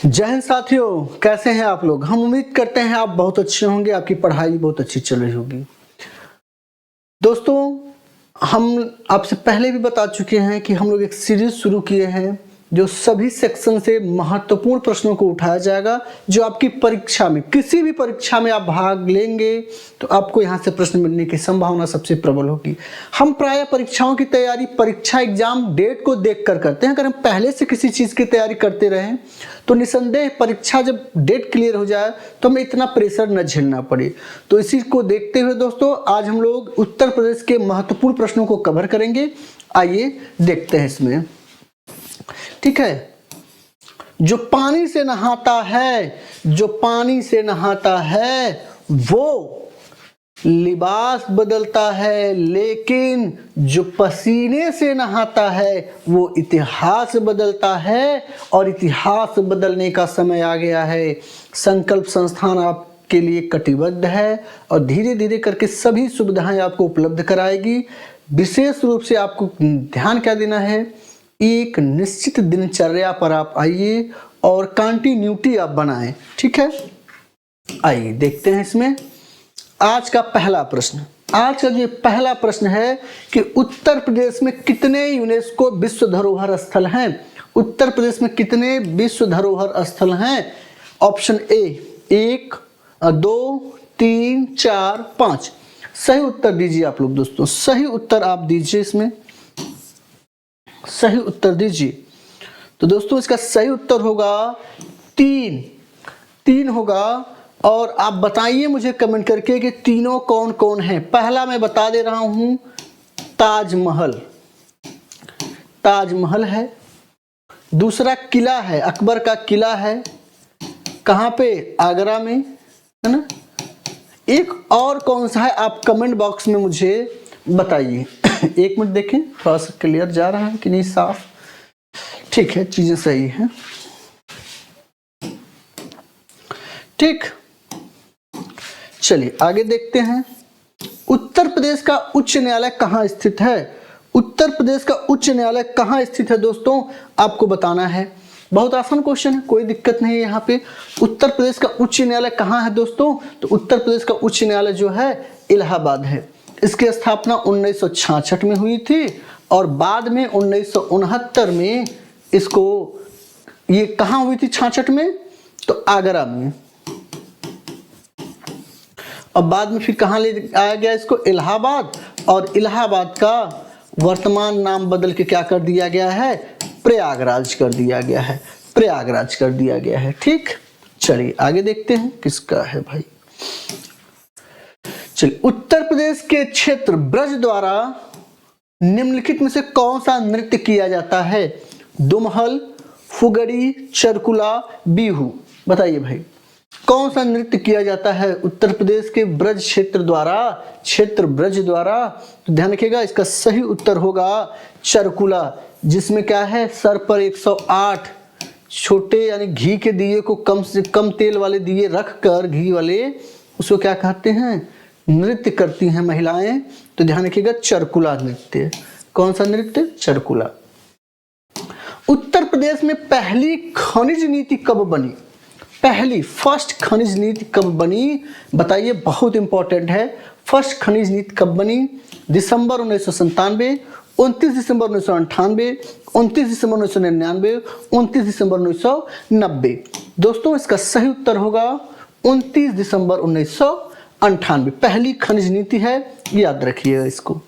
जय हिंद साथियों, कैसे हैं आप लोग। हम उम्मीद करते हैं आप बहुत अच्छे होंगे, आपकी पढ़ाई बहुत अच्छी चल रही होगी। दोस्तों, हम आपसे पहले भी बता चुके हैं कि हम लोग एक सीरीज शुरू किए हैं जो सभी सेक्शन से महत्वपूर्ण प्रश्नों को उठाया जाएगा, जो आपकी परीक्षा में, किसी भी परीक्षा में आप भाग लेंगे तो आपको यहाँ से प्रश्न मिलने की संभावना सबसे प्रबल होगी। हम प्रायः परीक्षाओं की तैयारी परीक्षा एग्जाम डेट को देखकर करते हैं। अगर हम पहले से किसी चीज़ की तैयारी करते रहें तो निसंदेह परीक्षा जब डेट क्लियर हो जाए तो हमें इतना प्रेशर न झेलना पड़े। तो इसी को देखते हुए दोस्तों, आज हम लोग उत्तर प्रदेश के महत्वपूर्ण प्रश्नों को कवर करेंगे। आइए देखते हैं इसमें, ठीक है। जो पानी से नहाता है, जो पानी से नहाता है वो लिबास बदलता है, लेकिन जो पसीने से नहाता है वो इतिहास बदलता है, और इतिहास बदलने का समय आ गया है। संकल्प संस्थान आपके लिए कटिबद्ध है और धीरे धीरे करके सभी सुविधाएं आपको उपलब्ध कराएगी। विशेष रूप से आपको ध्यान क्या देना है, एक निश्चित दिनचर्या पर आप आइए और कंटिन्यूटी आप बनाएं, ठीक है। आइए देखते हैं इसमें आज का पहला प्रश्न। आज का जो पहला प्रश्न है कि उत्तर प्रदेश में कितने यूनेस्को विश्व धरोहर स्थल हैं। उत्तर प्रदेश में कितने विश्व धरोहर स्थल हैं। Option A 1, 2, 3, 4, 5। सही उत्तर दीजिए आप लोग दोस्तों, सही उत्तर आप दीजिए, इसमें सही उत्तर दीजिए। तो दोस्तों इसका सही उत्तर होगा 3 होगा। और आप बताइए मुझे कमेंट करके कि तीनों कौन कौन हैं। पहला मैं बता दे रहा हूं, ताजमहल, ताजमहल है। दूसरा किला है, अकबर का किला है। कहां पे? आगरा में, है ना। एक और कौन सा है आप कमेंट बॉक्स में मुझे बताइए। एक मिनट देखें, थोड़ा सा क्लियर जा रहा है कि नहीं, साफ, ठीक है, चीजें सही हैं, ठीक। चलिए आगे देखते हैं। उत्तर प्रदेश का उच्च न्यायालय कहाँ स्थित है। उत्तर प्रदेश का उच्च न्यायालय कहाँ स्थित है दोस्तों, आपको बताना है। बहुत आसान क्वेश्चन है, कोई दिक्कत नहीं है। यहाँ पे उत्तर प्रदेश का उच्च न्यायालय कहाँ है दोस्तों, तो उत्तर प्रदेश का उच्च न्यायालय जो है इलाहाबाद है। इसकी स्थापना 1966 में हुई थी और बाद में 1969 में इसको, ये कहाँ हुई थी 66 में, तो आगरा में। और बाद में फिर कहाँ ले आया गया इसको, इलाहाबाद। और इलाहाबाद का वर्तमान नाम बदल के क्या कर दिया गया है, प्रयागराज कर दिया गया है, प्रयागराज कर दिया गया है, ठीक। चलिए आगे देखते हैं किसका है भाई। चलिए, उत्तर प्रदेश के क्षेत्र ब्रज द्वारा निम्नलिखित में से कौन सा नृत्य किया जाता है। दुमहल, फुगड़ी, चरकुला, बिहू। बताइए भाई कौन सा नृत्य किया जाता है उत्तर प्रदेश के ब्रज क्षेत्र द्वारा, क्षेत्र ब्रज द्वारा। तो ध्यान रखिएगा, इसका सही उत्तर होगा चरकुला, जिसमें क्या है, सर पर 108 छोटे यानी घी के दिए को कम से कम तेल वाले दिए रख कर, घी वाले, उसको क्या कहते हैं, नृत्य करती हैं महिलाएं। तो ध्यान रखिएगा चरकुला नृत्य। कौन सा नृत्य, चरकुला। उत्तर प्रदेश में पहली खनिज नीति कब बनी। पहली फर्स्ट खनिज नीति कब बनी, बताइए, बहुत इंपॉर्टेंट है। फर्स्ट खनिज नीति कब बनी, दिसंबर 1997, 29 दिसंबर 1998, 29 दिसंबर 1999, 29 दिसंबर 1990। दोस्तों इसका सही उत्तर होगा 29 दिसंबर 1998 पहली खनिज नीति है, याद रखिएगा इसको।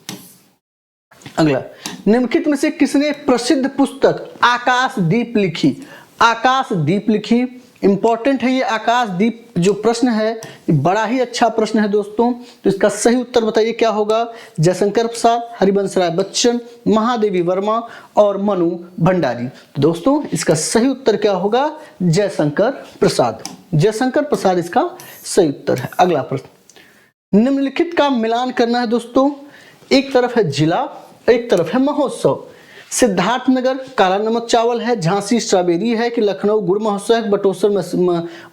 अगला, निम्नलिखित में से किसने प्रसिद्ध पुस्तक आकाशदीप लिखी। आकाशदीप लिखी, इंपॉर्टेंट है ये आकाशदीप जो प्रश्न है, ये बड़ा ही अच्छा प्रश्न है दोस्तों। तो इसका सही उत्तर बताइए क्या होगा। जयशंकर प्रसाद, हरिवंश राय बच्चन, महादेवी वर्मा और मनु भंडारी। तो दोस्तों इसका सही उत्तर क्या होगा, जयशंकर प्रसाद। जयशंकर प्रसाद इसका सही उत्तर है। अगला प्रश्न, निम्नलिखित का मिलान करना है दोस्तों। एक तरफ है जिला, एक तरफ है महोत्सव। सिद्धार्थनगर काला नमक चावल है, झांसी स्ट्रॉबेरी है, कि लखनऊ गुड़ महोत्सव है, बटोसर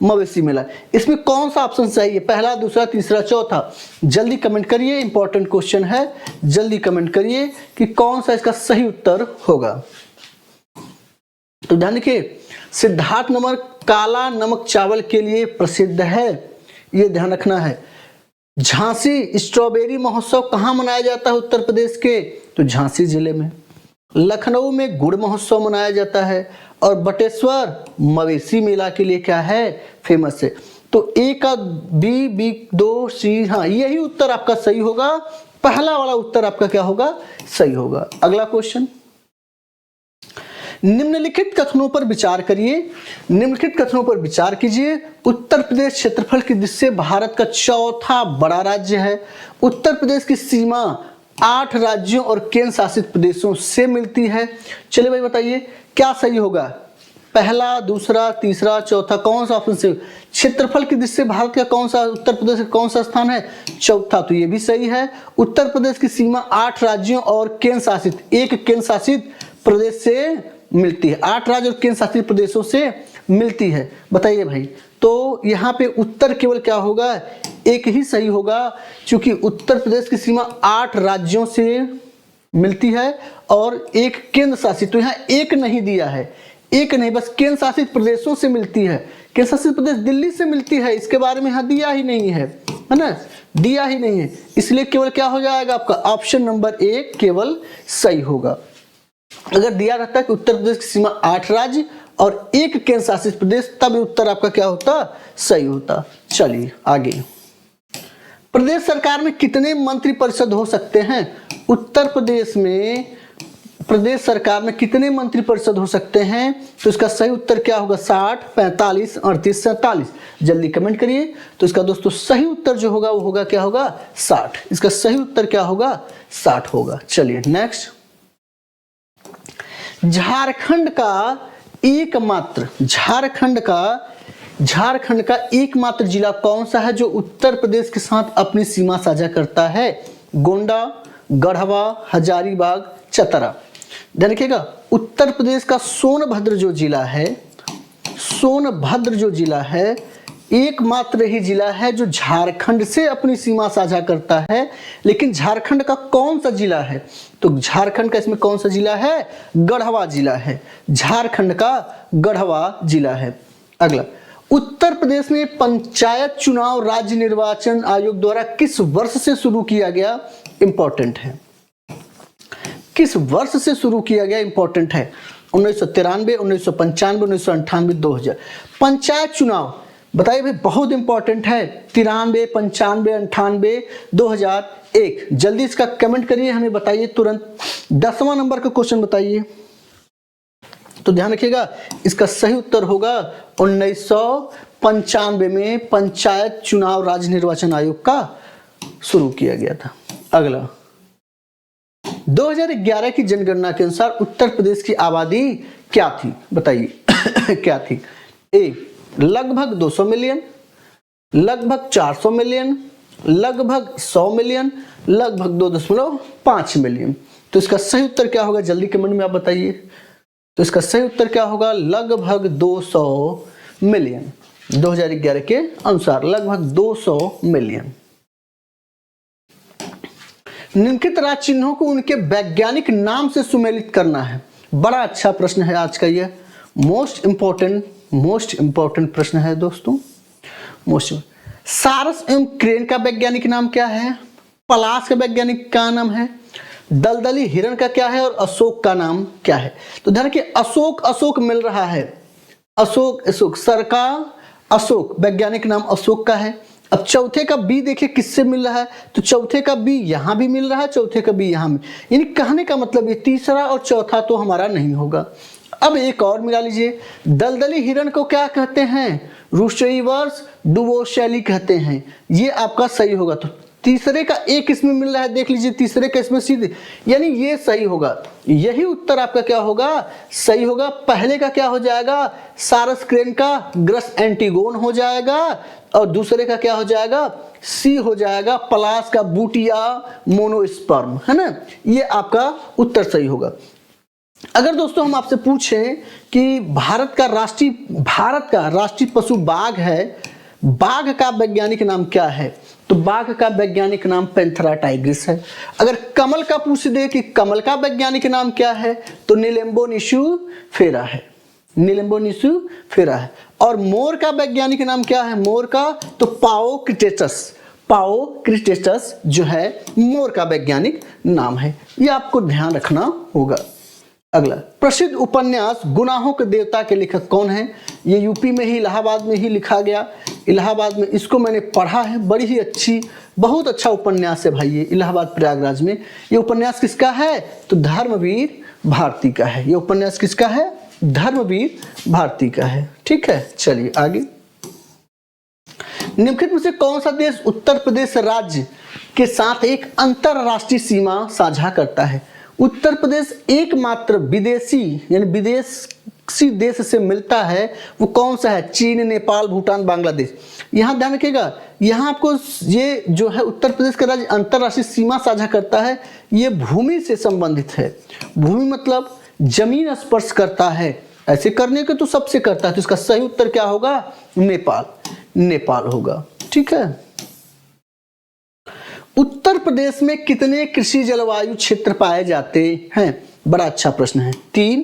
मवेशी मेला। इसमें कौन सा ऑप्शन सही है, पहला, दूसरा, तीसरा, चौथा। जल्दी कमेंट करिए, इंपॉर्टेंट क्वेश्चन है, जल्दी कमेंट करिए कि कौन सा इसका सही उत्तर होगा। तो ध्यान रखिए, सिद्धार्थ नगर काला नमक चावल के लिए प्रसिद्ध है, ये ध्यान रखना है। झांसी स्ट्रॉबेरी महोत्सव कहाँ मनाया जाता है उत्तर प्रदेश के? तो झांसी जिले में। लखनऊ में गुड़ महोत्सव मनाया जाता है और बटेश्वर मवेशी मेला के लिए क्या है? फेमस है। तो ए का बी दो सी, हाँ यही उत्तर आपका सही होगा, पहला वाला उत्तर आपका क्या होगा? सही होगा। अगला क्वेश्चन, निम्नलिखित कथनों पर विचार करिए। निम्नलिखित कथनों पर विचार कीजिए। उत्तर प्रदेश क्षेत्रफल की दृष्टि से भारत का चौथा बड़ा राज्य है। उत्तर प्रदेश की सीमा 8 राज्यों और केंद्र शासित प्रदेशों से मिलती है। चलिए भाई बताइए क्या सही होगा? पहला, दूसरा, तीसरा, चौथा, कौन सा ऑप्शन से? क्षेत्रफल की दृष्टि से भारत का कौन सा, उत्तर प्रदेश का कौन सा स्थान है? चौथा, तो ये भी सही है। उत्तर प्रदेश की सीमा 8 राज्यों और केंद्र शासित, एक केंद्र शासित प्रदेश से मिलती है। 8 राज्य और केंद्र शासित प्रदेशों से मिलती है। बताइए भाई, तो यहाँ पे उत्तर केवल क्या होगा? एक ही सही होगा, क्योंकि उत्तर प्रदेश की सीमा 8 राज्यों से मिलती है और एक केंद्र शासित, तो यहाँ एक नहीं दिया है, एक नहीं, बस केंद्र शासित प्रदेशों से मिलती है। केंद्र शासित प्रदेश दिल्ली से मिलती है, इसके बारे में यहाँ दिया ही नहीं है ना, दिया ही नहीं है, इसलिए केवल क्या हो जाएगा आपका? ऑप्शन नंबर ए केवल सही होगा। अगर दिया रहता कि उत्तर प्रदेश की सीमा 8 राज्य और एक केंद्र शासित प्रदेश, तब उत्तर आपका क्या होता? सही होता। चलिए आगे, प्रदेश सरकार में कितने मंत्री परिषद हो सकते हैं? उत्तर प्रदेश में प्रदेश सरकार में कितने मंत्री परिषद हो सकते हैं? तो इसका सही उत्तर क्या होगा? 60, 45, 38, 47। जल्दी कमेंट करिए। तो इसका दोस्तों सही उत्तर जो होगा वो होगा क्या होगा? 60। इसका सही उत्तर क्या होगा? 60 होगा। चलिए नेक्स्ट, झारखंड का एकमात्र जिला कौन सा है जो उत्तर प्रदेश के साथ अपनी सीमा साझा करता है? गोंडा, गढ़वा, हजारीबाग, चतरा। ध्यान रखिएगा, उत्तर प्रदेश का सोनभद्र जो जिला है एकमात्र ही जिला है जो झारखंड से अपनी सीमा साझा करता है। लेकिन झारखंड का कौन सा जिला है? तो झारखंड का इसमें कौन सा जिला है? गढ़वा जिला है। झारखंड का गढ़वा जिला है। अगला, उत्तर प्रदेश में पंचायत चुनाव राज्य निर्वाचन आयोग द्वारा किस वर्ष से शुरू किया गया? इंपॉर्टेंट है, किस वर्ष से शुरू किया गया? इंपॉर्टेंट है। 1993, 1995, 1998, 2000। पंचायत चुनाव बताइए भाई, बहुत इंपॉर्टेंट है। 93, 95, 98, 2001। जल्दी इसका कमेंट करिए, हमें बताइए तुरंत। 10वां नंबर का क्वेश्चन बताइए। तो ध्यान रखिएगा, इसका सही उत्तर होगा 1995 में पंचायत चुनाव राज्य निर्वाचन आयोग का शुरू किया गया था। अगला, 2011 की जनगणना के अनुसार उत्तर प्रदेश की आबादी क्या थी? बताइए क्या थी? ए लगभग 200 मिलियन, लगभग 400 मिलियन, लगभग 100 मिलियन, लगभग 2.5 मिलियन। तो इसका सही उत्तर क्या होगा? जल्दी कमेंट में आप बताइए। तो इसका सही उत्तर क्या होगा? लगभग 200 मिलियन। 2011 के अनुसार लगभग 200 मिलियन। निम्नलिखित राज्य चिन्हों को उनके वैज्ञानिक नाम से सुमेलित करना है। बड़ा अच्छा प्रश्न है आज का, यह मोस्ट इंपॉर्टेंट प्रश्न है दोस्तों। सारस एवं क्रेन का वैज्ञानिक नाम क्या है? पलाश का वैज्ञानिक का नाम है? दलदली हिरण का क्या है? और अशोक का नाम क्या है? तो ध्यान रखिए, अशोक मिल रहा है। अशोक सर का अशोक, वैज्ञानिक नाम अशोक का है। अब चौथे का बी देखिए किससे मिल रहा है? तो चौथे का बी यहां भी मिल रहा है, चौथे का बी यहां भी। यानी कहने का मतलब ये तीसरा और चौथा तो हमारा नहीं होगा। अब एक और मिला लीजिए, दलदली हिरण को क्या कहते हैं? रूस्टेइवर्स डुवोशैली कहते हैं। ये आपका सही होगा। तो तीसरे का एक इसमें मिल रहा है, देख लीजिए तीसरे का इसमें सीधे, यानी ये सही होगा। यही उत्तर आपका क्या होगा? सही होगा। पहले का क्या हो जाएगा? सारस क्रेन का ग्रस एंटीगोन हो जाएगा और दूसरे का क्या हो जाएगा? सी हो जाएगा, पलाश का बूटिया मोनोस्पर्म, है ना। ये आपका उत्तर सही होगा। अगर दोस्तों हम आपसे पूछें कि भारत का राष्ट्रीय पशु बाघ है, बाघ का वैज्ञानिक नाम क्या है? तो बाघ का वैज्ञानिक नाम पैंथेरा टाइग्रिस है। अगर कमल का पूछ दे कि कमल का वैज्ञानिक नाम क्या है? तो नीलेम्बो निशुफेरा है। निलम्बोनिसिफेरा है। और मोर का वैज्ञानिक नाम क्या है? मोर का तो पाओक्रिटेटस जो है मोर का वैज्ञानिक नाम है। ये आपको ध्यान रखना होगा। अगला, प्रसिद्ध उपन्यास गुनाहों के देवता के लेखक कौन है? ये यूपी में ही इलाहाबाद में ही लिखा गया। इलाहाबाद में इसको मैंने पढ़ा है, बड़ी ही अच्छी, बहुत अच्छा उपन्यास है भाई ये, इलाहाबाद प्रयागराज में। ये उपन्यास किसका है? तो धर्मवीर भारती का है। ये उपन्यास किसका है? धर्मवीर भारती का है। ठीक है, चलिए आगे। निम्नलिखित में से कौन सा देश उत्तर प्रदेश राज्य के साथ एक अंतरराष्ट्रीय सीमा साझा करता है? उत्तर प्रदेश एकमात्र विदेशी यानी विदेशी देश से मिलता है, वो कौन सा है? चीन, नेपाल, भूटान, बांग्लादेश। यहाँ ध्यान रखिएगा, यहाँ आपको ये जो है उत्तर प्रदेश का राज्य अंतरराष्ट्रीय सीमा साझा करता है, ये भूमि से संबंधित है। भूमि मतलब जमीन स्पर्श करता है, ऐसे करने के तो सबसे करता है, तो इसका सही उत्तर क्या होगा? नेपाल, नेपाल होगा। ठीक है। उत्तर प्रदेश में कितने कृषि जलवायु क्षेत्र पाए जाते हैं? बड़ा अच्छा प्रश्न है। 3,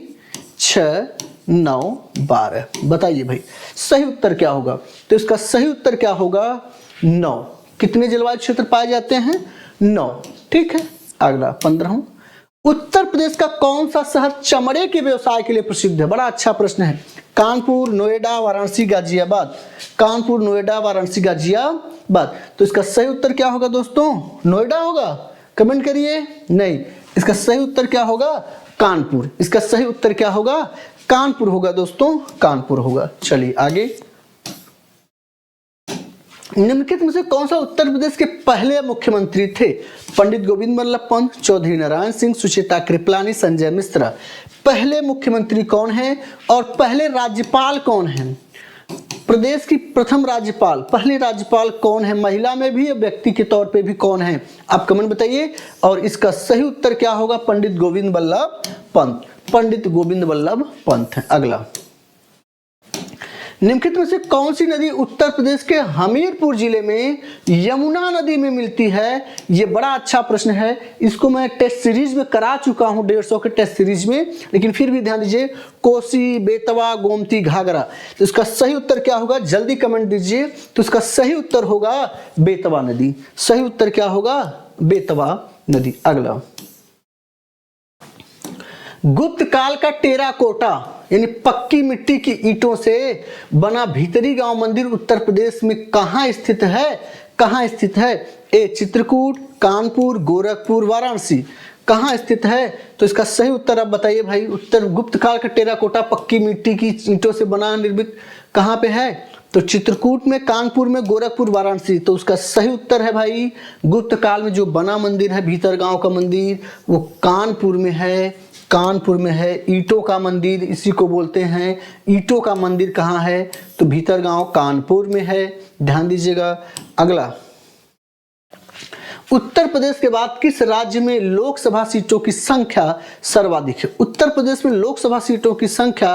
6, 9, 12। बताइए भाई सही उत्तर क्या होगा? तो इसका सही उत्तर क्या होगा? 9। कितने जलवायु क्षेत्र पाए जाते हैं? 9। ठीक है। अगला 15। उत्तर प्रदेश का कौन सा शहर चमड़े के व्यवसाय के लिए प्रसिद्ध है? बड़ा अच्छा प्रश्न है। कानपुर, नोएडा, वाराणसी, गाजियाबाद। कानपुर, नोएडा, वाराणसी, गाजियाबाद। तो इसका सही उत्तर क्या होगा दोस्तों? नोएडा होगा? कमेंट करिए। नहीं, इसका सही उत्तर क्या होगा? कानपुर। इसका सही उत्तर क्या होगा? कानपुर होगा दोस्तों, कानपुर होगा। चलिए आगे। निम्नलिखित में से कौन सा उत्तर प्रदेश के पहले मुख्यमंत्री थे? पंडित गोविंद बल्लभ पंत, चौधरी नारायण सिंह, सुचेता कृपलानी, संजय मिश्रा। पहले मुख्यमंत्री कौन है और पहले राज्यपाल कौन है? प्रदेश की प्रथम राज्यपाल, पहले राज्यपाल कौन है? महिला में भी, व्यक्ति के तौर पे भी कौन है? आप कमेंट बताइए। और इसका सही उत्तर क्या होगा? पंडित गोविंद बल्लभ पंत। पंडित गोविंद बल्लभ पंत है। अगला, निम्नलिखित में से कौन सी नदी उत्तर प्रदेश के हमीरपुर जिले में यमुना नदी में मिलती है? ये बड़ा अच्छा प्रश्न है। इसको मैं टेस्ट सीरीज में करा चुका हूं, 150 के टेस्ट सीरीज में, लेकिन फिर भी ध्यान दीजिए। कोसी, बेतवा, गोमती, घाघरा। तो इसका सही उत्तर क्या होगा? जल्दी कमेंट दीजिए। तो इसका सही उत्तर होगा बेतवा नदी। सही उत्तर क्या होगा? बेतवा नदी। अगला, गुप्त काल का टेराकोटा यानी पक्की मिट्टी की ईंटों से बना भीतरी गांव मंदिर उत्तर प्रदेश में कहां स्थित है? कहां स्थित है? ए चित्रकूट, कानपुर, गोरखपुर, वाराणसी। कहां स्थित है? तो इसका सही उत्तर आप बताइए भाई। उत्तर गुप्त काल का टेराकोटा पक्की मिट्टी की ईंटों से बना निर्मित कहां पे है? तो चित्रकूट में, कानपुर में, गोरखपुर, वाराणसी। तो उसका सही उत्तर है भाई, गुप्त काल में जो बना मंदिर है भीतर गांव का मंदिर, वो कानपुर में है। कानपुर में है। ईंटों का मंदिर इसी को बोलते हैं। ईंटों का मंदिर कहाँ है? तो भीतर गांव कानपुर में है। ध्यान दीजिएगा। अगला, उत्तर प्रदेश के बाद किस राज्य में लोकसभा सीटों की संख्या सर्वाधिक है? उत्तर प्रदेश में लोकसभा सीटों की संख्या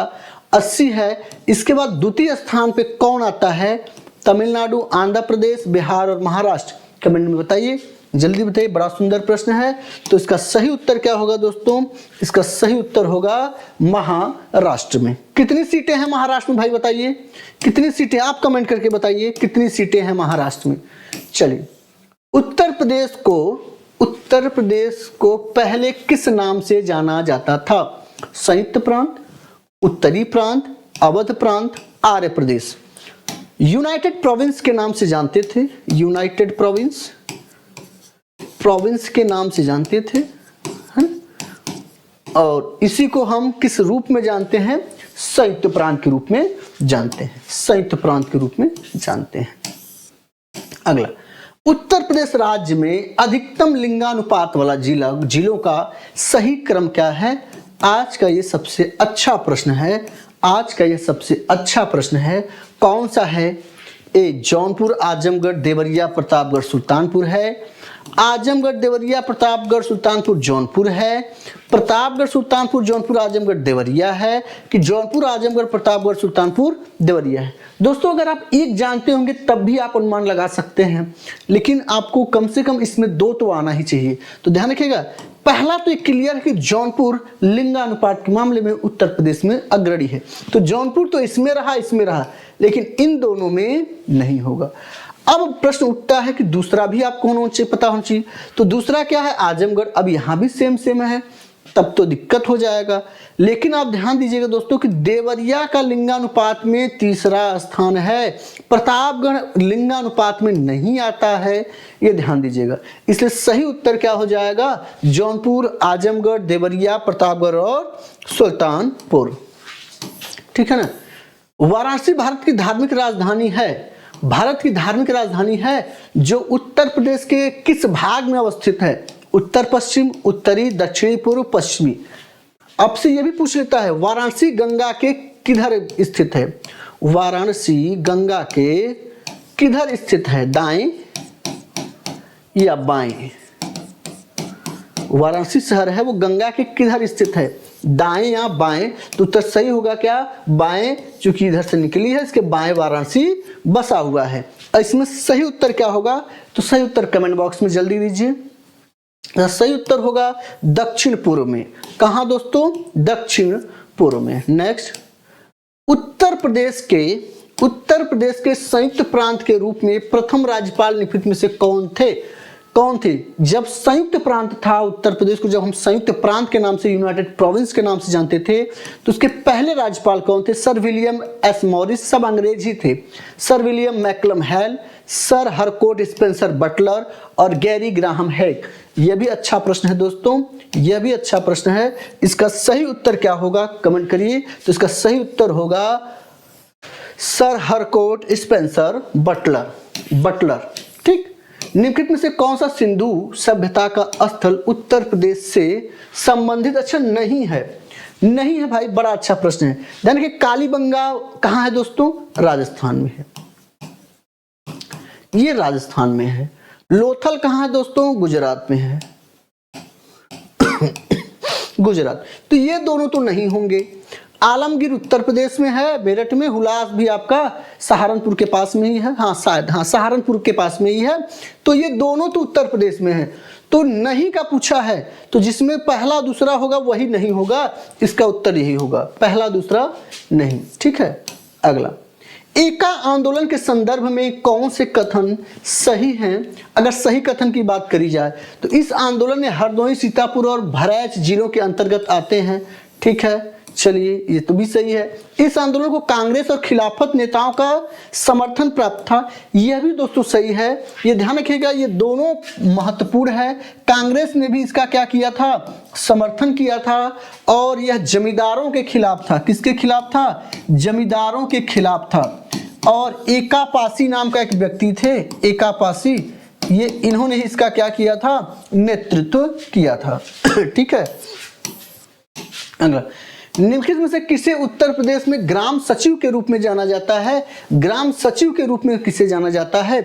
80 है। इसके बाद द्वितीय स्थान पे कौन आता है? तमिलनाडु, आंध्र प्रदेश, बिहार और महाराष्ट्र। कमेंट में बताइए, जल्दी बताइए। बड़ा सुंदर प्रश्न है। तो इसका सही उत्तर क्या होगा दोस्तों? इसका सही उत्तर होगा महाराष्ट्र में। कितनी सीटें हैं महाराष्ट्र में भाई बताइए? कितनी सीटें? आप कमेंट करके बताइए कितनी सीटें हैं महाराष्ट्र में। चलिए, उत्तर प्रदेश को पहले किस नाम से जाना जाता था? संयुक्त प्रांत, उत्तरी प्रांत, अवध प्रांत, आर्य प्रदेश। यूनाइटेड प्रोविंस के नाम से जानते थे। यूनाइटेड प्रोविंस के नाम से जानते थे, है? और इसी को हम किस रूप में जानते हैं? संयुक्त प्रांत के रूप में जानते हैं। संयुक्त प्रांत के रूप में जानते हैं। अगला, उत्तर प्रदेश राज्य में अधिकतम लिंगानुपात वाला जिलों का सही क्रम क्या है? आज का ये सबसे अच्छा प्रश्न है। आज का ये सबसे अच्छा प्रश्न है। कौन सा है? ए जौनपुर, आजमगढ़, देवरिया, प्रतापगढ़, सुल्तानपुर है। आजमगढ़, देवरिया, प्रतापगढ़, सुल्तानपुर जौनपुर है। प्रतापगढ़, सुल्तानपुर, जौनपुर, आजमगढ़, देवरिया है कि जौनपुर, आजमगढ़, प्रतापगढ़, सुल्तानपुर, देवरिया है? दोस्तों अगर आप एक जानते होंगे तब भी आप अनुमान लगा सकते हैं, लेकिन आपको कम से कम इसमें 2 तो आना ही चाहिए। तो ध्यान रखिएगा, पहला तो एक क्लियर है कि जौनपुर लिंगानुपात के मामले में उत्तर प्रदेश में अग्रणी है, तो जौनपुर तो इसमें रहा, लेकिन इन दोनों में नहीं होगा। अब प्रश्न उठता है कि दूसरा भी आपको होना चाहिए, पता होना चाहिए। तो दूसरा क्या है, आजमगढ़। अब यहां भी सेम है, तब तो दिक्कत हो जाएगा। लेकिन आप ध्यान दीजिएगा दोस्तों कि देवरिया का लिंगानुपात में तीसरा स्थान है, प्रतापगढ़ लिंगानुपात में नहीं आता है, ये ध्यान दीजिएगा। इसलिए सही उत्तर क्या हो जाएगा, जौनपुर, आजमगढ़, देवरिया, प्रतापगढ़ और सुल्तानपुर। ठीक है ना। वाराणसी भारत की धार्मिक राजधानी है, जो उत्तर प्रदेश के किस भाग में अवस्थित है, उत्तर पश्चिम, उत्तरी, दक्षिणी, पूर्व, पश्चिमी। आपसे यह भी पूछ लेता है वाराणसी गंगा के किधर स्थित है, वाराणसी गंगा के किधर स्थित है, दाएं या बाएं। वाराणसी शहर है वो गंगा के किधर स्थित है, दाएं या बाएं। तो उत्तर सही होगा क्या, बाएं, चूंकि इधर से निकली है इसके बाएं वाराणसी बसा हुआ है। इसमें सही उत्तर क्या होगा, तो सही उत्तर कमेंट बॉक्स में जल्दी दीजिए। सही उत्तर होगा दक्षिण पूर्व में। कहां दोस्तों, दक्षिण पूर्व में। नेक्स्ट, उत्तर प्रदेश के संयुक्त प्रांत के रूप में प्रथम राज्यपाल निम्नलिखित में से कौन थे। जब संयुक्त प्रांत था उत्तर प्रदेश को, जब हम संयुक्त प्रांत के नाम से, यूनाइटेड प्रोविंस के नाम से जानते थे, तो उसके पहले राज्यपाल कौन थे, सर विलियम एस मॉरिस, सब अंग्रेज ही थे। Sir William Malcolm Hailey, sir Harcourt Spencer Butler और गैरी ग्राहम हैक। यह भी अच्छा प्रश्न है दोस्तों, यह भी अच्छा प्रश्न है। इसका सही उत्तर क्या होगा, कमेंट करिए। तो इसका सही उत्तर होगा सर हरकोट स्पेंसर बटलर। ठीक। निम्नलिखित में से कौन सा सिंधु सभ्यता का स्थल उत्तर प्रदेश से संबंधित, अच्छा नहीं है भाई, बड़ा अच्छा प्रश्न है। ध्यान रखिए, कालीबंगा कहां है दोस्तों, राजस्थान में है, ये राजस्थान में है। लोथल कहां है दोस्तों, गुजरात में है, गुजरात। तो ये दोनों तो नहीं होंगे। आलमगीर उत्तर प्रदेश में है, मेरठ में। हुलास भी आपका सहारनपुर के पास में ही है, हाँ शायद, हाँ सहारनपुर के पास में ही है। तो ये दोनों तो उत्तर प्रदेश में है। तो नहीं का पूछा है, तो जिसमें पहला दूसरा होगा वही नहीं होगा, इसका उत्तर यही होगा, पहला दूसरा नहीं। ठीक है। अगला, एका आंदोलन के संदर्भ में कौन से कथन सही हैं। अगर सही कथन की बात करी जाए तो इस आंदोलन में हरदोई, सीतापुर और भरैच जिलों के अंतर्गत आते हैं। ठीक है, चलिए ये तो भी सही है। इस आंदोलन को कांग्रेस और खिलाफत नेताओं का समर्थन प्राप्त था, यह भी दोस्तों सही है। ये ध्यान रखिएगा, ये दोनों महत्वपूर्ण है। कांग्रेस ने भी इसका क्या किया था, समर्थन किया था। और यह जमींदारों के खिलाफ था, किसके खिलाफ था, जमींदारों के खिलाफ था। और एकापासी नाम का एक व्यक्ति थे, एकापासी, ये इन्होंने इसका क्या किया था, नेतृत्व किया था। ठीक है। अगला, निम्नलिखित में से किसे उत्तर प्रदेश में ग्राम सचिव के रूप में जाना जाता है। ग्राम सचिव के रूप में किसे जाना जाता है,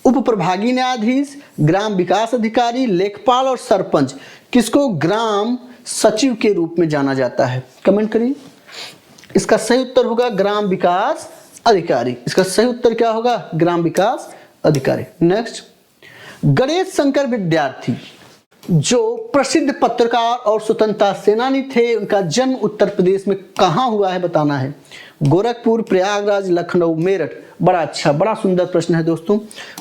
उप प्रभागी न्यायाधीश, ग्राम विकास अधिकारी, लेखपाल और सरपंच। किसको ग्राम सचिव के रूप में जाना जाता है, कमेंट करिए। इसका सही उत्तर होगा ग्राम विकास अधिकारी। इसका सही उत्तर क्या होगा, ग्राम विकास अधिकारी। नेक्स्ट, गणेश शंकर विद्यार्थी जो प्रसिद्ध पत्रकार और स्वतंत्रता सेनानी थे, उनका जन्म उत्तर प्रदेश में कहां हुआ है, बताना है। गोरखपुर, प्रयागराज, लखनऊ, मेरठ। बड़ा अच्छा, बड़ा सुंदर प्रश्न है दोस्तों,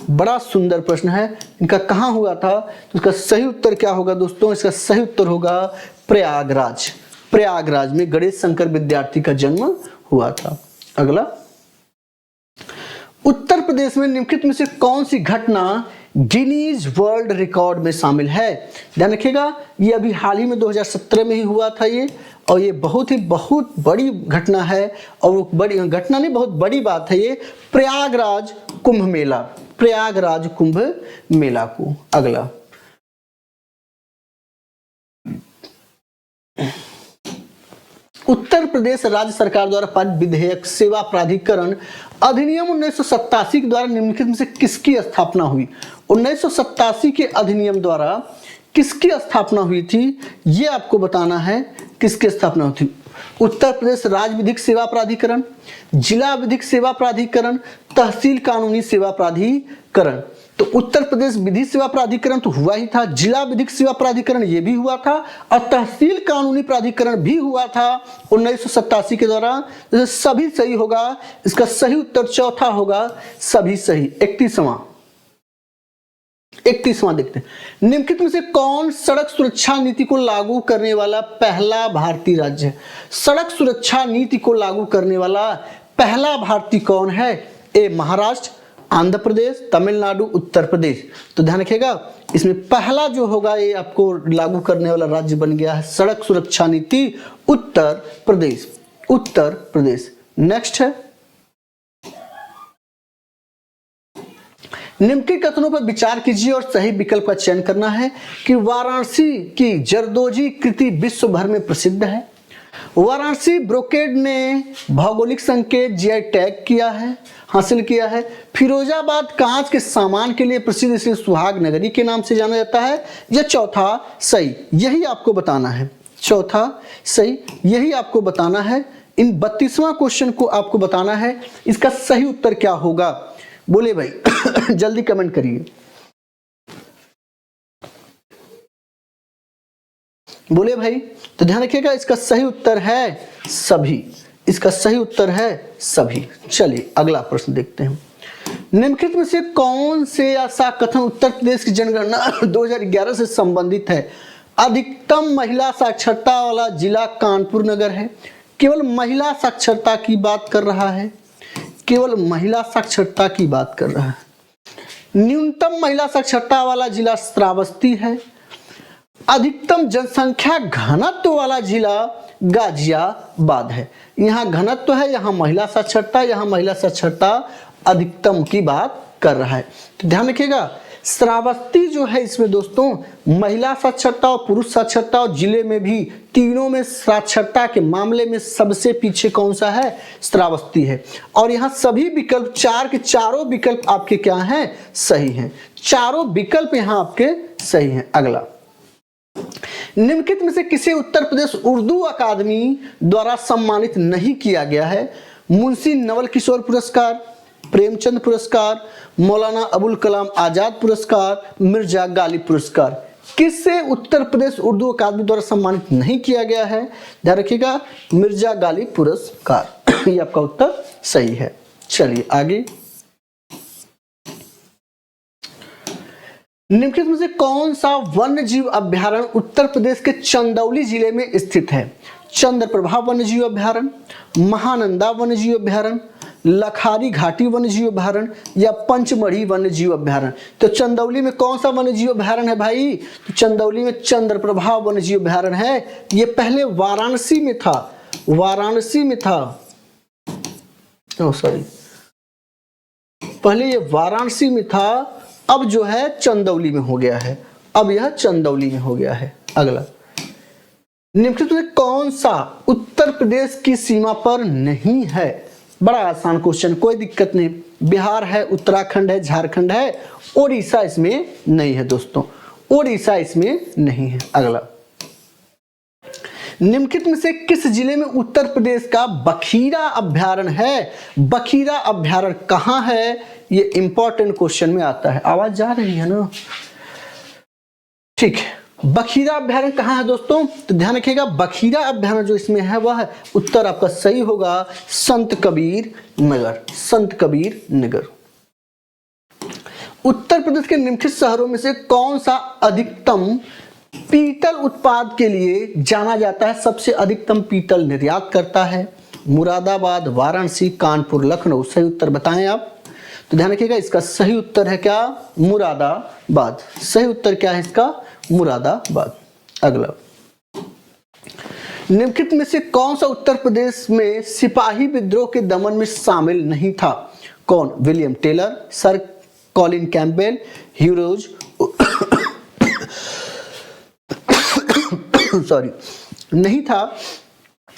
बड़ा सुंदर प्रश्न है। इनका कहां हुआ था, तो इसका सही उत्तर क्या होगा दोस्तों, इसका सही उत्तर होगा प्रयागराज। प्रयागराज में गणेश शंकर विद्यार्थी का जन्म हुआ था। अगला, उत्तर प्रदेश में निम्नलिखित में से कौन सी घटना गिनीज वर्ल्ड रिकॉर्ड में शामिल है। ध्यान रखिएगा, ये अभी हाल ही में 2017 में ही हुआ था ये, और ये बहुत बड़ी घटना है। और वो बड़ी घटना नहीं, बहुत बड़ी बात है ये, प्रयागराज कुंभ मेला, प्रयागराज कुंभ मेला को। अगला, उत्तर प्रदेश राज्य सरकार द्वारा पारित विधेयक सेवा प्राधिकरण अधिनियम 1987 के द्वारा निम्नलिखित में से किसकी स्थापना हुई। 1987 के अधिनियम द्वारा किसकी स्थापना हुई थी, ये आपको बताना है, किसकी स्थापना हुई थी। उत्तर प्रदेश राज्य विधिक सेवा प्राधिकरण, जिला विधिक सेवा प्राधिकरण, तहसील कानूनी सेवा प्राधिकरण। तो उत्तर प्रदेश विधि सेवा प्राधिकरण तो हुआ ही था, जिला विधिक सेवा प्राधिकरण ये भी हुआ था, और तहसील कानूनी प्राधिकरण भी हुआ था 1987 के दौरान। तो सभी सही होगा, इसका सही उत्तर चौथा होगा, सभी सही। 31वां देखते हैं, निम्नलिखित में से कौन सड़क सुरक्षा नीति को लागू करने वाला पहला भारतीय राज्य है? सड़क सुरक्षा नीति को लागू करने वाला पहला भारतीय कौन है? ए महाराष्ट्र, आंध्र प्रदेश, तमिलनाडु, उत्तर प्रदेश। तो ध्यान रखिएगा, इसमें पहला जो होगा ये आपको लागू करने वाला राज्य बन गया है सड़क सुरक्षा नीति, उत्तर प्रदेश। उत्तर प्रदेश। नेक्स्ट है, निम्नलिखित कथनों पर विचार कीजिए और सही विकल्प का चयन करना है कि वाराणसी की जरदोजी कृति विश्व भर में प्रसिद्ध है। वाराणसी ब्रोकेड ने भौगोलिक संकेत जीआई टैग किया है, हासिल किया है। फिरोजाबाद कांच के सामान के लिए प्रसिद्ध, इसे सुहाग नगरी के नाम से जाना जाता है। या चौथा सही, यही आपको बताना है। चौथा सही, यही आपको बताना है। इन 32वां क्वेश्चन को आपको बताना है, इसका सही उत्तर क्या होगा? बोले भाई जल्दी कमेंट करिए, बोले भाई। तो ध्यान रखिएगा, इसका सही उत्तर है सभी, इसका सही उत्तर है सभी। चलिए अगला प्रश्न देखते हैं, निम्नलिखित में से कौन से ऐसा कथन उत्तर प्रदेश की जनगणना 2011 से संबंधित है? अधिकतम महिला साक्षरता वाला जिला कानपुर नगर है। केवल महिला साक्षरता की बात कर रहा है, केवल महिला साक्षरता की बात कर रहा है। न्यूनतम महिला साक्षरता वाला जिला श्रावस्ती है। अधिकतम जनसंख्या घनत्व वाला जिला गाजियाबाद है। यहाँ घनत्व है, यहाँ महिला साक्षरता, यहाँ महिला साक्षरता अधिकतम की बात कर रहा है। तो ध्यान रखिएगा, श्रावस्ती जो है इसमें दोस्तों महिला साक्षरता और पुरुष साक्षरता और जिले में भी तीनों में साक्षरता के मामले में सबसे पीछे कौन सा है? श्रावस्ती है। और यहाँ सभी विकल्प, चार के चारों विकल्प आपके क्या हैं? सही हैं। चारों विकल्प यहाँ आपके सही हैं। अगला, निम्नलिखित में से किसे उत्तर प्रदेश उर्दू अकादमी द्वारा सम्मानित नहीं किया गया है? मुंशी नवल किशोर पुरस्कार, प्रेमचंद पुरस्कार, मौलाना अबुल कलाम आजाद पुरस्कार, मिर्जा गालिब पुरस्कार। किससे उत्तर प्रदेश उर्दू अकादमी द्वारा सम्मानित नहीं किया गया है? ध्यान रखिएगा, मिर्जा गालिब पुरस्कार। ये आपका उत्तर सही है। चलिए आगे, निम्नलिखित में से कौन सा वन्य जीव अभ्यारण्य उत्तर प्रदेश के चंदौली जिले में स्थित है? चंद्रप्रभा वन्य जीव अभ्यारण्य, महानंदा वन्य जीव अभ्यारण्य, लखारी घाटी वन्य जीव अभ्यारण्य या पंचमढ़ी वन्य जीव अभ्यारण्य। तो चंदौली में कौन सा वन्य जीव अभ्यारण्य है भाई? तो चंदौली में चंद्रप्रभा वन्य जीव अभ्यारण्य है। ये पहले वाराणसी में था, वाराणसी में था, सॉरी, पहले ये वाराणसी में था, अब जो है चंदौली में हो गया है, अब यह चंदौली में हो गया है। अगला, निम्नलिखित में कौन सा उत्तर प्रदेश की सीमा पर नहीं है? बड़ा आसान क्वेश्चन, कोई दिक्कत नहीं। बिहार है, उत्तराखंड है, झारखंड है, ओडिशा इसमें नहीं है दोस्तों, ओडिशा इसमें नहीं है। अगला, निम्नलिखित में से किस जिले में उत्तर प्रदेश का बखीरा अभ्यारण्य है? बखीरा अभ्यारण्य कहां है? ये इंपॉर्टेंट क्वेश्चन में आता है। आवाज जा रही है ना? ठीक है, बखीरा अभ्यारण्य कहाँ है दोस्तों? तो ध्यान रखिएगा, बखीरा अभ्यारण्य जो इसमें है वह है, उत्तर आपका सही होगा संत कबीर नगर, संत कबीर नगर। उत्तर प्रदेश के निम्नलिखित शहरों में से कौन सा अधिकतम पीतल उत्पाद के लिए जाना जाता है? सबसे अधिकतम पीतल निर्यात करता है? मुरादाबाद, वाराणसी, कानपुर, लखनऊ। सही उत्तर बताएं आप। तो ध्यान रखिएगा, इसका सही उत्तर है क्या? मुरादाबाद। सही उत्तर क्या है इसका? मुरादाबाद। अगला, निम्नलिखित में से कौन सा उत्तर प्रदेश में सिपाही विद्रोह के दमन में शामिल नहीं था? कौन? William Taylor, sir Colin Campbell, Hugh Rose sorry नहीं था।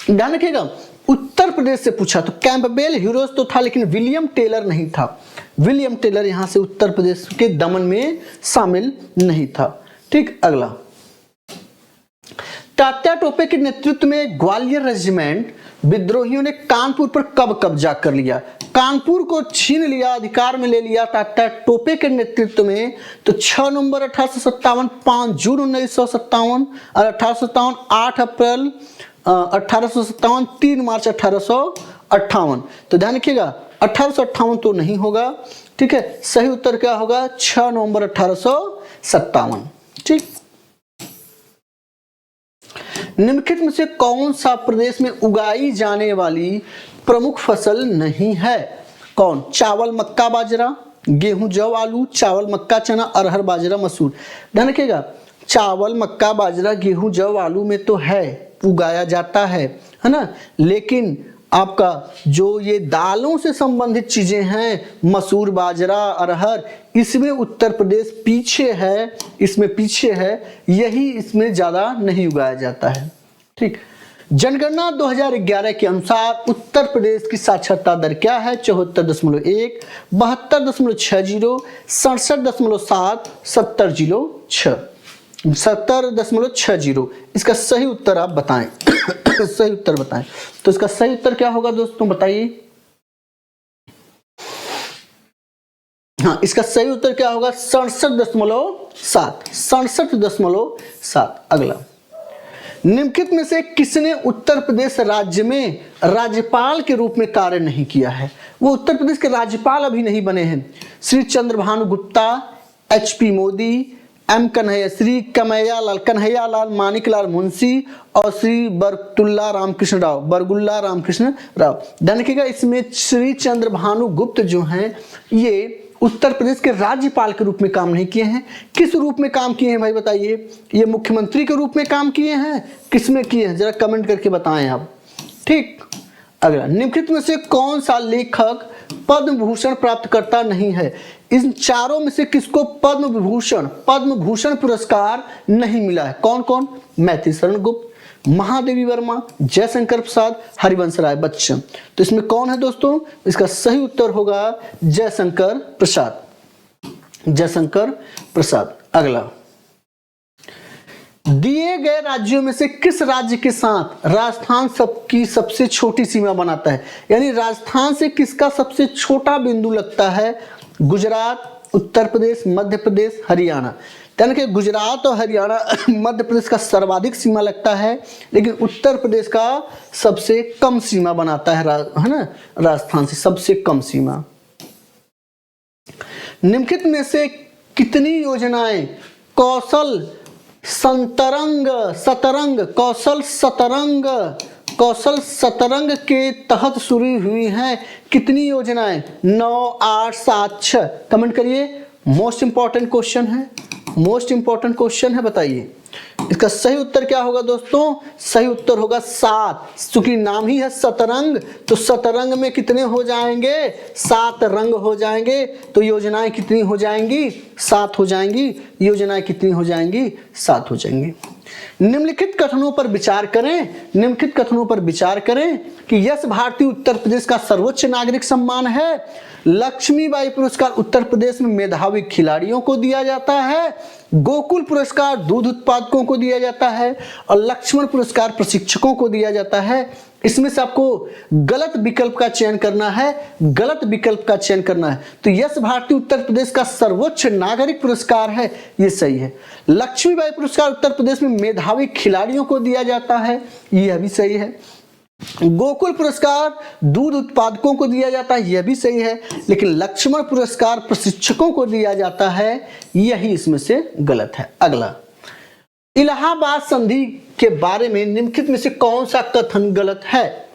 ध्यान रखिएगा, उत्तर प्रदेश से पूछा तो कैंपबेल, ह्यूरोज तो था, लेकिन विलियम टेलर नहीं था। विलियम टेलर यहां से उत्तर प्रदेश के दमन में शामिल नहीं था। ठीक, अगला, तात्या टोपे के नेतृत्व में ग्वालियर रेजिमेंट विद्रोहियों ने कानपुर पर कब कब्जा कर लिया? कानपुर को छीन लिया, अधिकार में ले लिया टाटा टोपे के नेतृत्व में, तो 6 नवंबर 1857, 5 जून 1957 और 1857, 8 अप्रैल 1857, 3 मार्च 1858। तो ध्यान रखिएगा 1858 तो नहीं होगा, ठीक है। सही उत्तर क्या होगा? 6 नवंबर 1857। ठीक। निम्नलिखित में से कौन सा प्रदेश में उगाई जाने वाली प्रमुख फसल नहीं है? कौन? चावल, मक्का, बाजरा, गेहूं, जौ, आलू, चावल, मक्का, चना, अरहर, बाजरा, मसूर। ध्यान रखिएगा चावल, मक्का, बाजरा, गेहूं, जौ, आलू में तो है, उगाया जाता है ना। लेकिन आपका जो ये दालों से संबंधित चीजें हैं, मसूर, बाजरा, अरहर, इसमें उत्तर प्रदेश पीछे है, इसमें पीछे है, यही इसमें ज्यादा नहीं उगाया जाता है। ठीक। जनगणना 2011 के अनुसार उत्तर प्रदेश की साक्षरता दर क्या है? 74.1, 72.60, 67.7, 70.6, 70.60। इसका सही उत्तर आप बताएं। सही उत्तर बताएं। तो इसका सही उत्तर क्या होगा दोस्तों, बताइए। हाँ, इसका सही उत्तर क्या होगा? 67.7, 67.7। अगला, निम्नलिखित में से किसने उत्तर प्रदेश राज्य में राज्यपाल के रूप में कार्य नहीं किया है? वो उत्तर प्रदेश के राज्यपाल अभी नहीं बने हैं। श्री चंद्रभानु गुप्ता, HP मोदी, M कन्हैया, श्री कन्हैया लाल मानिकलाल मुंशी और श्री बरगुल्ला रामकृष्ण राव। ध्यान रखिएगा इसमें श्री चंद्रभानु गुप्त जो हैं ये उत्तर प्रदेश के राज्यपाल के रूप में काम नहीं किए हैं। किस रूप में काम किए हैं भाई बताइए? ये मुख्यमंत्री के रूप में काम किए हैं, किस में किए हैं जरा कमेंट करके बताएं आप। ठीक। अगला, निम्नलिखित में से कौन सा लेखक पद्म भूषण प्राप्तकर्ता नहीं है? इन चारों में से किसको पद्म भूषण पुरस्कार नहीं मिला है? कौन कौन? मैथिली शरण गुप्त, महादेवी वर्मा, जयशंकर प्रसाद, हरिवंश राय बच्चन। तो इसमें कौन है दोस्तों? इसका सही उत्तर होगा जयशंकर प्रसाद, जयशंकर प्रसाद। अगला, दिए गए राज्यों में से किस राज्य के साथ राजस्थान की सबसे छोटी सीमा बनाता है? यानी राजस्थान से किसका सबसे छोटा बिंदु लगता है? गुजरात, उत्तर प्रदेश, मध्य प्रदेश, हरियाणा। यानी कि गुजरात और हरियाणा मध्य प्रदेश का सर्वाधिक सीमा लगता है, लेकिन उत्तर प्रदेश का सबसे कम सीमा बनाता है ना, राजस्थान से सबसे कम सीमा। निम्नलिखित में से कितनी योजनाएं कौशल सतरंग के तहत शुरू हुई हैं? कितनी योजनाएं? 9, 8, 7, 6। कमेंट करिए। मोस्ट इंपॉर्टेंट क्वेश्चन है, मोस्ट इंपॉर्टेंट क्वेश्चन है, बताइए इसका सही उत्तर क्या होगा दोस्तों? सही उत्तर होगा 7। क्योंकि नाम ही है सतरंग, तो सतरंग में कितने हो जाएंगे? 7 रंग हो जाएंगे। तो योजनाएं कितनी हो जाएंगी? 7 हो जाएंगी। योजनाएं कितनी हो जाएंगी? 7 हो जाएंगी। निम्नलिखित कथनों पर विचार करें कि यश भारती उत्तर प्रदेश का सर्वोच्च नागरिक सम्मान है। लक्ष्मीबाई पुरस्कार उत्तर प्रदेश में मेधावी खिलाड़ियों को दिया जाता है। गोकुल पुरस्कार दूध उत्पादकों को दिया जाता है और लक्ष्मण पुरस्कार प्रशिक्षकों को दिया जाता है। इसमें से आपको गलत विकल्प का चयन करना है, तो यश भारती उत्तर प्रदेश का सर्वोच्च नागरिक पुरस्कार है, ये सही है। लक्ष्मीबाई पुरस्कार उत्तर प्रदेश में मेधावी खिलाड़ियों को दिया जाता है, यह भी सही है। गोकुल पुरस्कार दूध उत्पादकों को दिया जाता है, यह भी सही है। लेकिन लक्ष्मण पुरस्कार प्रशिक्षकों को दिया जाता है, यही इसमें से गलत है। अगला, इलाहाबाद संधि के बारे में निम्नलिखित में से कौन सा कथन गलत है?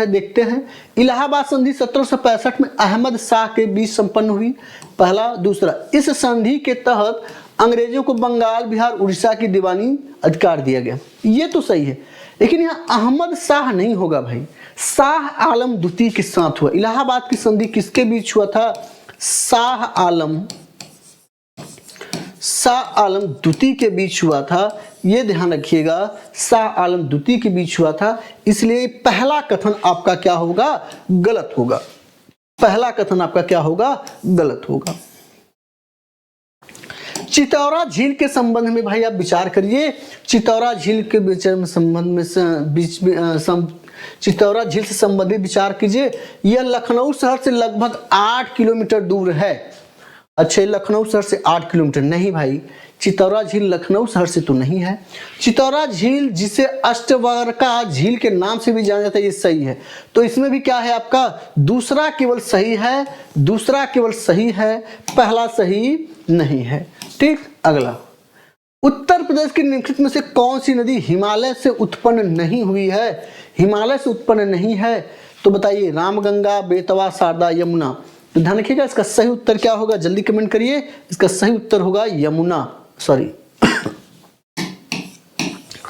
देखते हैं। इलाहाबाद संधि 1765 में अहमद शाह के बीच संपन्न हुई, पहला। दूसरा, इस संधि के तहत अंग्रेजों को बंगाल, बिहार, उड़ीसा की दीवानी अधिकार दिया गया, ये तो सही है। लेकिन यहाँ अहमद शाह नहीं होगा भाई, शाह आलम द्वितीय के साथ हुआ। इलाहाबाद की संधि किसके बीच हुआ था? शाह आलम द्वितीय के बीच हुआ था, ये ध्यान रखिएगा। शाह आलम द्वितीय के बीच हुआ था, इसलिए पहला कथन आपका क्या होगा? गलत होगा। चितौरा झील के संबंध में भाई आप विचार करिए। चितौरा झील के चितौरा झील से संबंधित विचार कीजिए। यह लखनऊ शहर से लगभग 8 किलोमीटर दूर है। अच्छा, लखनऊ शहर से 8 किलोमीटर नहीं भाई, चितौरा झील लखनऊ शहर से तो नहीं है। चितौरा झील जिसे अष्टवर्का झील के नाम से भी जाना जाता है, ये सही है। तो इसमें भी क्या है आपका, दूसरा केवल सही है, दूसरा केवल सही है, पहला सही नहीं है। ठीक, अगला, उत्तर प्रदेश के निम्नलिखित में से कौन सी नदी हिमालय से उत्पन्न नहीं हुई है? हिमालय से उत्पन्न नहीं है तो बताइए, रामगंगा, बेतवा, शारदा, यमुना। तो ध्यान रखिएगा, इसका सही उत्तर क्या होगा, जल्दी कमेंट करिए। इसका सही उत्तर होगा यमुना, सॉरी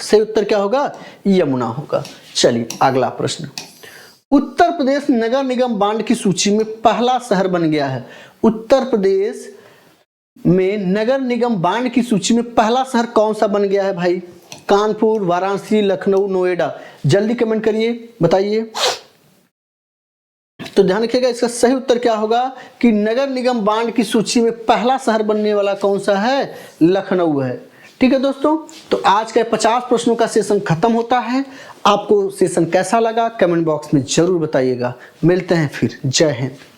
सही उत्तर क्या होगा, यमुना होगा। चलिए अगला प्रश्न, उत्तर प्रदेश नगर निगम बांड की सूची में पहला शहर बन गया है। उत्तर प्रदेश में नगर निगम बांड की सूची में पहला शहर कौन सा बन गया है भाई? कानपुर, वाराणसी, लखनऊ, नोएडा। जल्दी कमेंट करिए, बताइए। तो ध्यान रखिएगा, इसका सही उत्तर क्या होगा कि नगर निगम बांड की सूची में पहला शहर बनने वाला कौन सा है? लखनऊ है। ठीक है दोस्तों, तो आज का 50 प्रश्नों का सेशन खत्म होता है। आपको सेशन कैसा लगा कमेंट बॉक्स में जरूर बताइएगा। मिलते हैं फिर, जय हिंद।